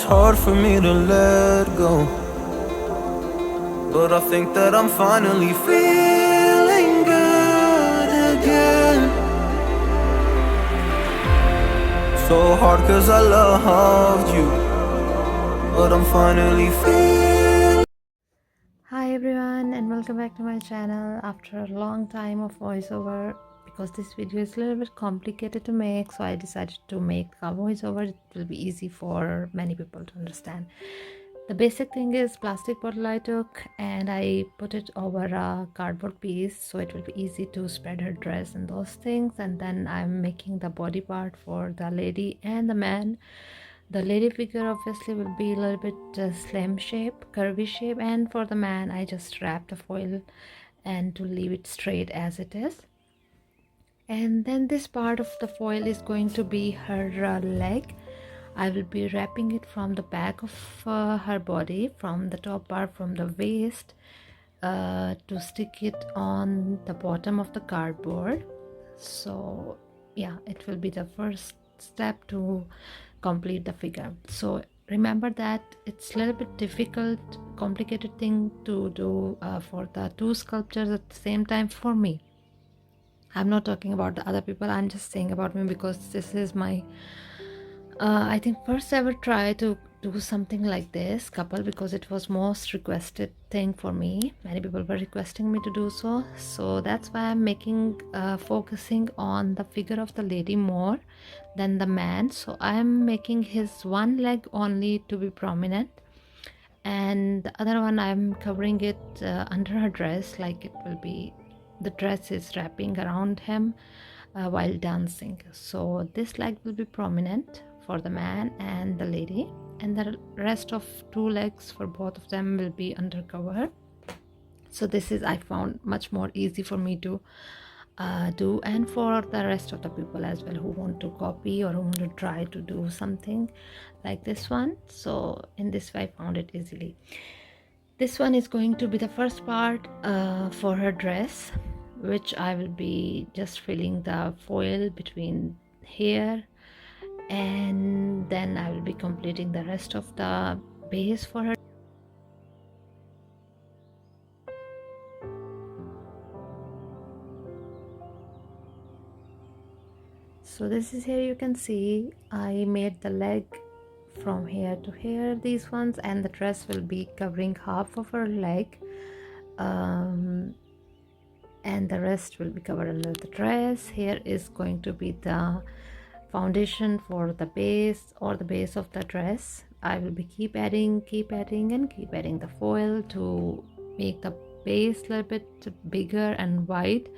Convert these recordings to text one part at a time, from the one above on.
it's hard for me to let go, but I think that I'm finally feeling good again. So hard cause I loved you, but I'm finally feeling. Hi everyone and welcome back to my channel after a long time of voiceover. Because this video is a little bit complicated to make, so I decided to make a voiceover. It will be easy for many people to understand. The basic thing is plastic bottle I took and I put it over a cardboard piece so it will be easy to spread her dress and those things. And then I'm making the body part for the lady and the man. The lady figure obviously will be a little bit slim shape, curvy shape, and for the man I just wrapped the foil and to leave it straight as it is. And then this part of the foil is going to be her leg. I will be wrapping it from the back of her body, from the top part, from the waist, to stick it on the bottom of the cardboard. So yeah, it will be the first step to complete the figure. So remember that it's a little bit difficult, complicated thing to do for the two sculptures at the same time. For me, I'm not talking about the other people, I'm just saying about me, because this is my I think first ever try to do something like this couple, because it was most requested thing for me. Many people were requesting me to do so, so that's why I'm making focusing on the figure of the lady more than the man. So I'm making his one leg only to be prominent, and the other one I'm covering it under her dress, like it will be the dress is wrapping around him while dancing. So this leg will be prominent for the man and the lady, and the rest of two legs for both of them will be undercover. So this is, I found, much more easy for me to do, and for the rest of the people as well who want to copy or who want to try to do something like this one. So in this way I found it easily. This one is going to be the first part for her dress, which I will be just filling the foil between here, and then I will be completing the rest of the base for her. So this is, here you can see I made the leg from here to here, these ones, and the dress will be covering half of her leg, and the rest will be covered under the dress. Here is going to be the foundation for the base, or the base of the dress. I will be keep adding the foil to make the base a little bit bigger and wide,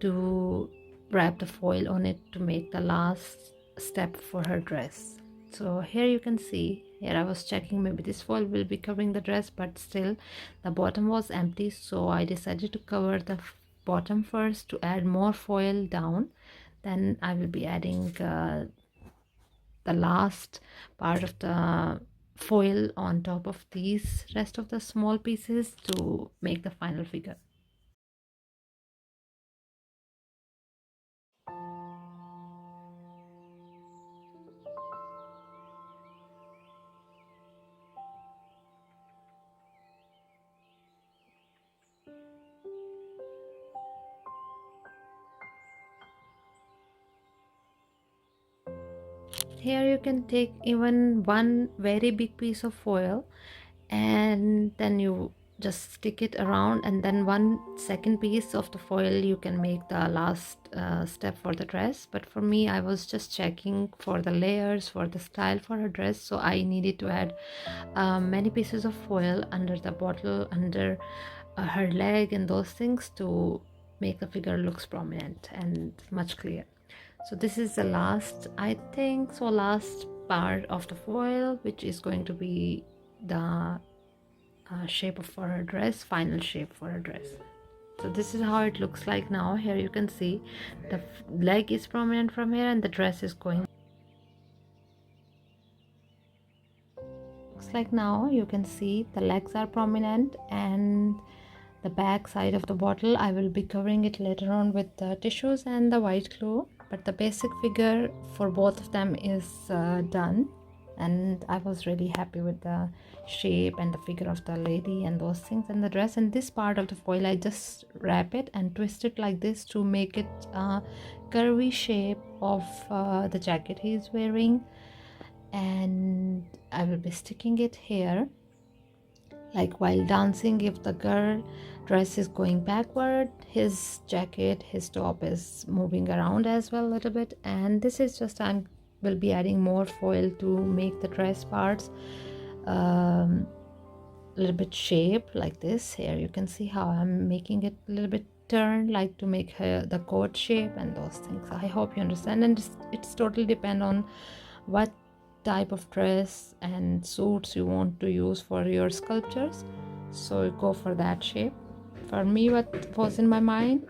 to wrap the foil on it to make the last step for her dress. So here you can see, here I was checking maybe this foil will be covering the dress, but still the bottom was empty, so I decided to cover the bottom first to add more foil down. Then I will be adding the last part of the foil on top of these rest of the small pieces to make the final figure. Here you can take even one very big piece of foil, and then you just stick it around, and then one second piece of the foil you can make the last step for the dress. But for me, I was just checking for the layers, for the style for her dress, so I needed to add many pieces of foil under the bottle, under her leg and those things, to make the figure looks prominent and much clear. So this is the last, I think so, last part of the foil, which is going to be the shape for her dress, final shape for her dress. So this is how it looks like now. Here you can see the leg is prominent from here, and the dress is going. Looks like now you can see the legs are prominent, and the back side of the bottle I will be covering it later on with the tissues and the white glue, but the basic figure for both of them is done. and I was really happy with the shape and the figure of the lady and those things and the dress. And this part of the foil I just wrap it and twist it like this to make it a curvy shape of the jacket he's wearing. And I will be sticking it here, like while dancing. If the girl dress is going backward, his jacket, his top is moving around as well a little bit. And this is just, I will be adding more foil to make the dress parts a little bit shape like this. Here you can see how I'm making it a little bit turn, like to make her the coat shape and those things. I hope you understand. And it's totally depend on what type of dress and suits you want to use for your sculptures, so go for that shape. For me, what was in my mind,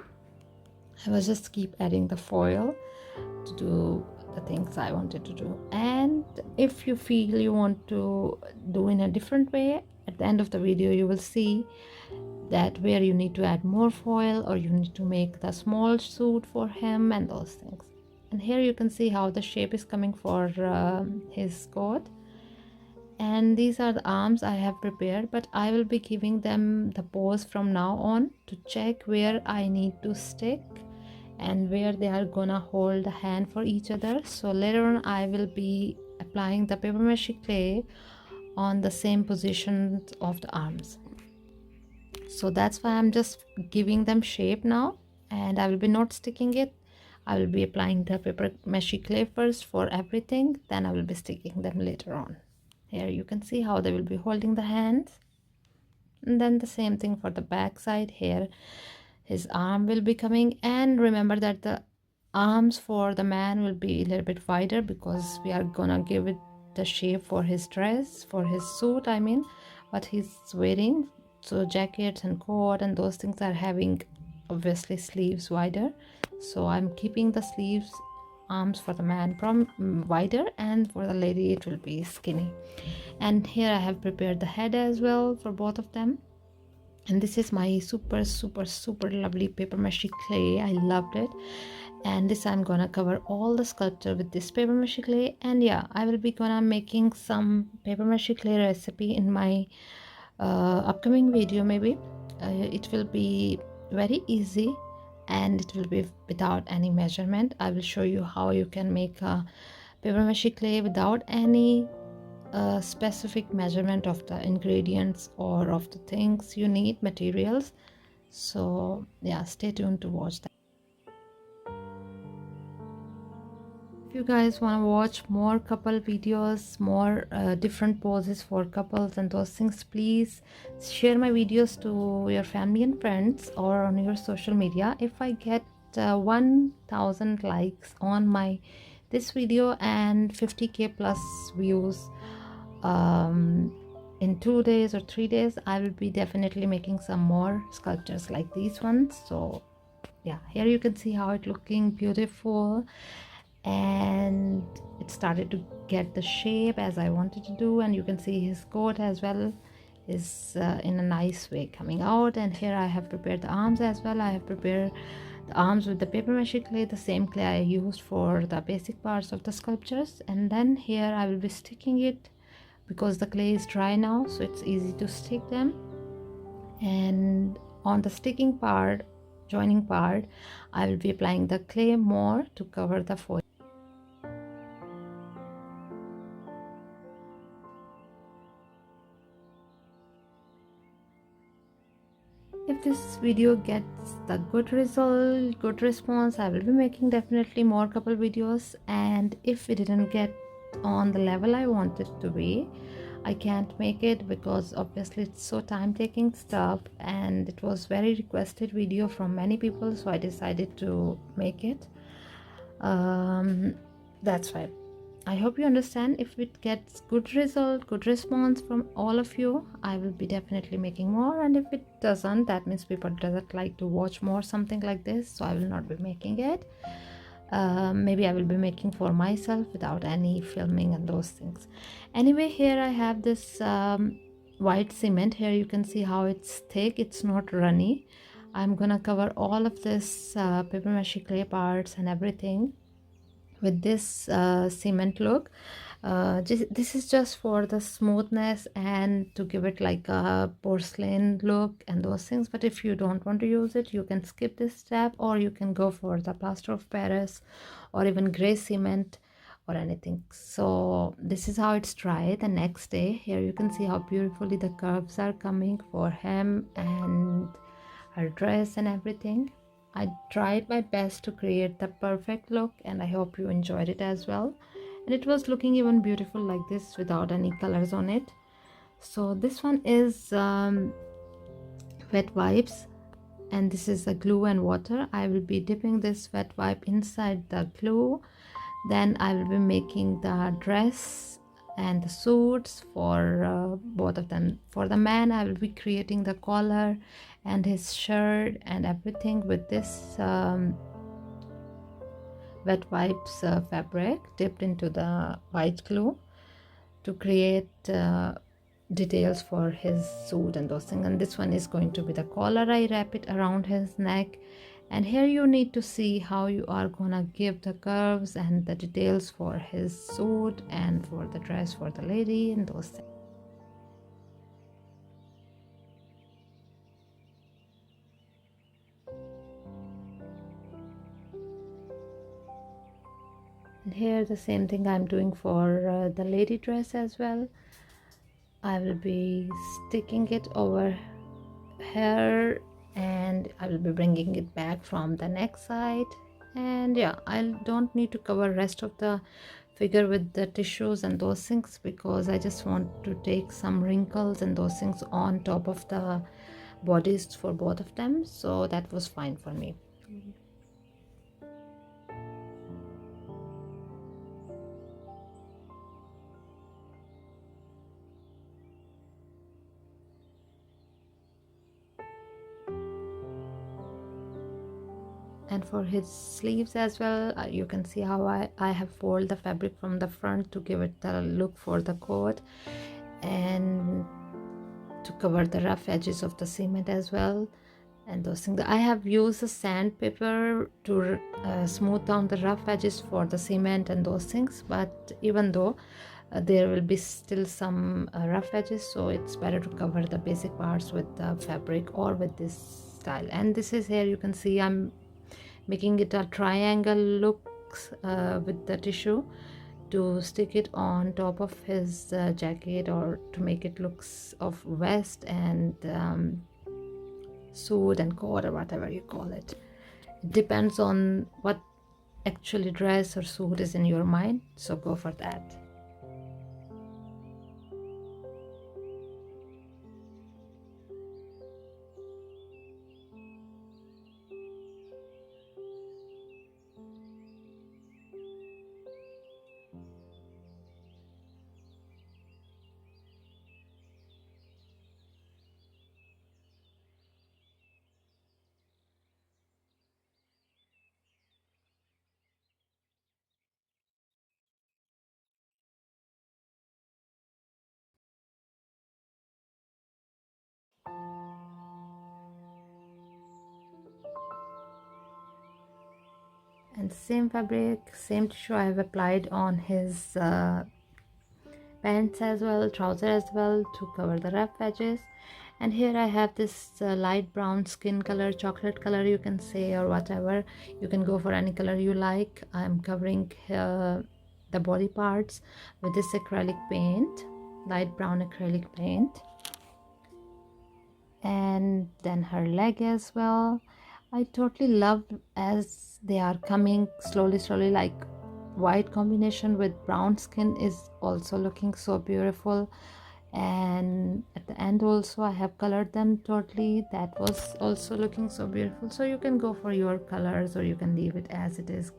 I was just keep adding the foil to do the things I wanted to do. And if you feel you want to do in a different way, at the end of the video you will see that where you need to add more foil, or you need to make the small suit for him and those things. And here you can see how the shape is coming for his coat. And these are the arms I have prepared, but I will be giving them the pose from now on to check where I need to stick and where they are gonna hold the hand for each other. So later on I will be applying the paper mache clay on the same positions of the arms. So that's why I'm just giving them shape now, and I will be not sticking it. I will be applying the paper mache clay first for everything, then I will be sticking them later on. Here you can see how they will be holding the hands. And then the same thing for the back side. Here his arm will be coming, and remember that the arms for the man will be a little bit wider because we are gonna give it the shape for his dress, for his suit, I mean, what he's wearing. So jackets and coat and those things are having obviously sleeves wider, so I'm keeping the sleeves arms for the man from wider, and for the lady it will be skinny. And here I have prepared the head as well for both of them. And this is my super lovely paper mache clay. I loved it. And this I'm gonna cover all the sculpture with this paper mache clay. And yeah, I will be gonna making some paper mache clay recipe in my upcoming video maybe. It will be very easy, and it will be without any measurement. I will show you how you can make a paper mache clay without any specific measurement of the ingredients or of the things you need, materials. So yeah, stay tuned to watch that. If you guys want to watch more couple videos, more different poses for couples and those things, please share my videos to your family and friends or on your social media. If I get 1000 likes on my this video and 50k plus views in 2 days or 3 days, I will be definitely making some more sculptures like these ones. So yeah, here you can see how it looking beautiful, and it started to get the shape as I wanted to do. And you can see his coat as well is in a nice way coming out. And here I have prepared the arms as well. I have prepared the arms with the paper mache clay, the same clay I used for the basic parts of the sculptures. And then here I will be sticking it because the clay is dry now, so it's easy to stick them. And on the sticking part, joining part, I will be applying the clay more to cover the foil. If this video gets the good result, good response, I will be making definitely more couple videos. And if it didn't get on the level I want it to be, I can't make it because obviously it's so time-taking stuff, and it was very requested video from many people, so I decided to make it. That's why. I hope you understand. If it gets good result, good response from all of you, I will be definitely making more. And if it doesn't, that means people doesn't like to watch more something like this, so I will not be making it. Maybe I will be making for myself without any filming and those things. Anyway, here I have this white cement. Here you can see how it's thick, it's not runny. I'm gonna cover all of this paper mache clay parts and everything with this cement look. This is just for the smoothness and to give it like a porcelain look and those things. But if you don't want to use it, you can skip this step, or you can go for the plaster of Paris or even gray cement or anything. So this is how it's dried the next day. Here you can see how beautifully the curves are coming for him and her dress and everything. I tried my best to create the perfect look, and I hope you enjoyed it as well. And it was looking even beautiful like this without any colors on it. So this one is wet wipes, and this is a glue and water. I will be dipping this wet wipe inside the glue, then I will be making the dress and the suits for both of them. For the man, I will be creating the collar and his shirt and everything with this wet wipes fabric dipped into the white glue to create details for his suit and those things. And this one is going to be the collar. I wrap it around his neck, and here you need to see how you are gonna give the curves and the details for his suit and for the dress for the lady and those things. And here the same thing I'm doing for the lady dress as well. I will be sticking it over her, and I will be bringing it back from the neck side. And yeah, I don't need to cover rest of the figure with the tissues and those things, because I just want to take some wrinkles and those things on top of the bodies for both of them, so that was fine for me. And for his sleeves as well, you can see how I have folded the fabric from the front to give it the look for the coat, and to cover the rough edges of the cement as well and those things. I have used a sandpaper to smooth down the rough edges for the cement and those things, but even though there will be still some rough edges, so it's better to cover the basic parts with the fabric or with this style. And this is, here you can see I'm making it a triangle looks with the tissue to stick it on top of his jacket, or to make it looks of vest and suit and coat or whatever you call it. It depends on what actually dress or suit is in your mind, so go for that. And same fabric, same tissue I have applied on his pants as well, trouser as well, to cover the rough edges. And here I have this light brown skin color, chocolate color you can say, or whatever. You can go for any color you like. I'm covering the body parts with this acrylic paint, light brown acrylic paint. And then her leg as well. I totally love as they are coming slowly, like white combination with brown skin is also looking so beautiful. And at the end also I have colored them totally, that was also looking so beautiful. So you can go for your colors, or you can leave it as it is,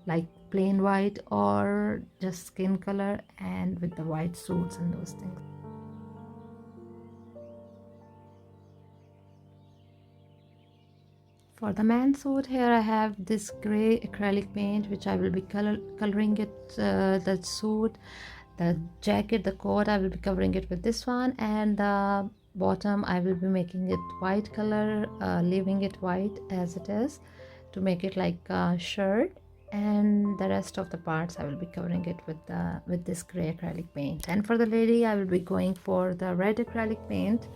like plain white or just skin color and with the white suits and those things. For the man suit, here I have this gray acrylic paint, which I will be coloring it, the suit, the jacket, the coat, I will be covering it with this one. And the bottom I will be making it white color, leaving it white as it is, to make it like a shirt. and the rest of the parts I will be covering it with this gray acrylic paint. And for the lady, I will be going for the red acrylic paint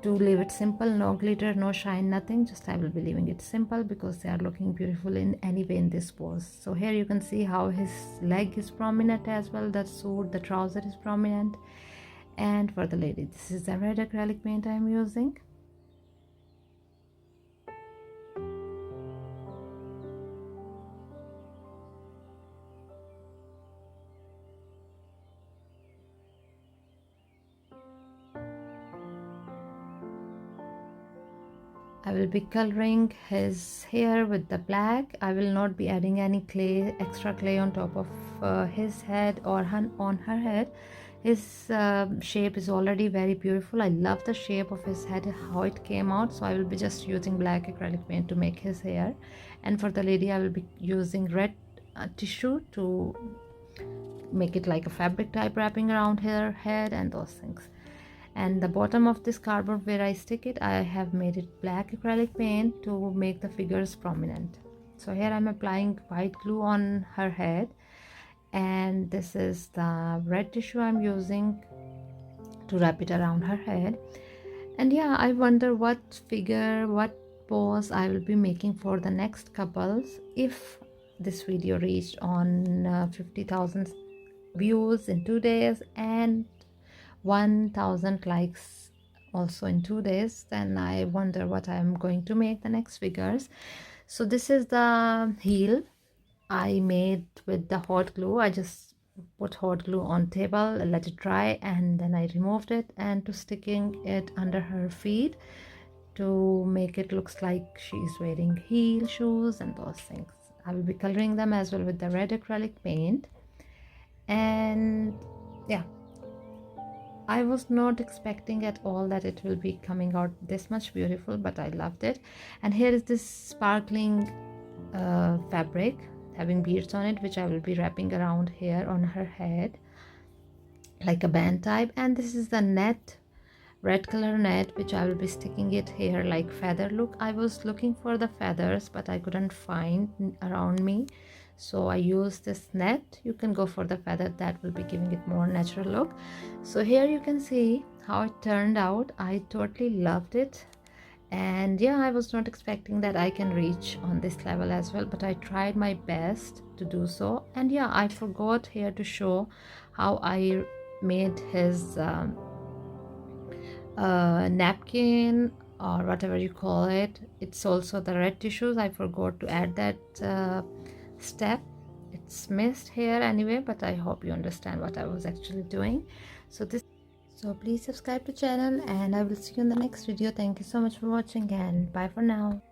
to leave it simple, no glitter, no shine, nothing. Just I will be leaving it simple because they are looking beautiful in any way in this pose. So here you can see how his leg is prominent as well, the suit, the trouser is prominent. And for the lady, this is the red acrylic paint I am using. I will be coloring his hair with the black. I will not be adding any clay, extra clay on top of his head or on her head. His shape is already very beautiful. I love the shape of his head, how it came out. So I will be just using black acrylic paint to make his hair. And for the lady, I will be using red tissue to make it like a fabric type wrapping around her head and those things. And the bottom of this cardboard where I stick it, I have made it black acrylic paint to make the figures prominent. So here I'm applying white glue on her head, and this is the red tissue I'm using to wrap it around her head. And yeah, I wonder what figure, what pose I will be making for the next couples if this video reached on 50,000 views in 2 days and 1,000 likes also in 2 days. Then I wonder what I'm going to make the next figures. So this is the heel I made with the hot glue. I just put hot glue on table, let it dry, and then I removed it and to sticking it under her feet to make it looks like she's wearing heel shoes and those things. I will be coloring them as well with the red acrylic paint. And yeah, I was not expecting at all that it will be coming out this much beautiful, but I loved it. And here is this sparkling fabric having beads on it, which I will be wrapping around here on her head like a band type. And this is the net, red color net, which I will be sticking it here like feather look. I was looking for the feathers, but I couldn't find around me, so I use this net. You can go for the feather, that will be giving it more natural look. So here you can see how it turned out. I totally loved it. And yeah, I was not expecting that I can reach on this level as well, but I tried my best to do so. And yeah, I forgot here to show how I made his napkin or whatever you call it. It's also the red tissues. I forgot to add that step. It's missed here anyway, but I hope you understand what I was actually doing. So please subscribe to channel, and I will see you in the next video. Thank you so much for watching, and bye for now.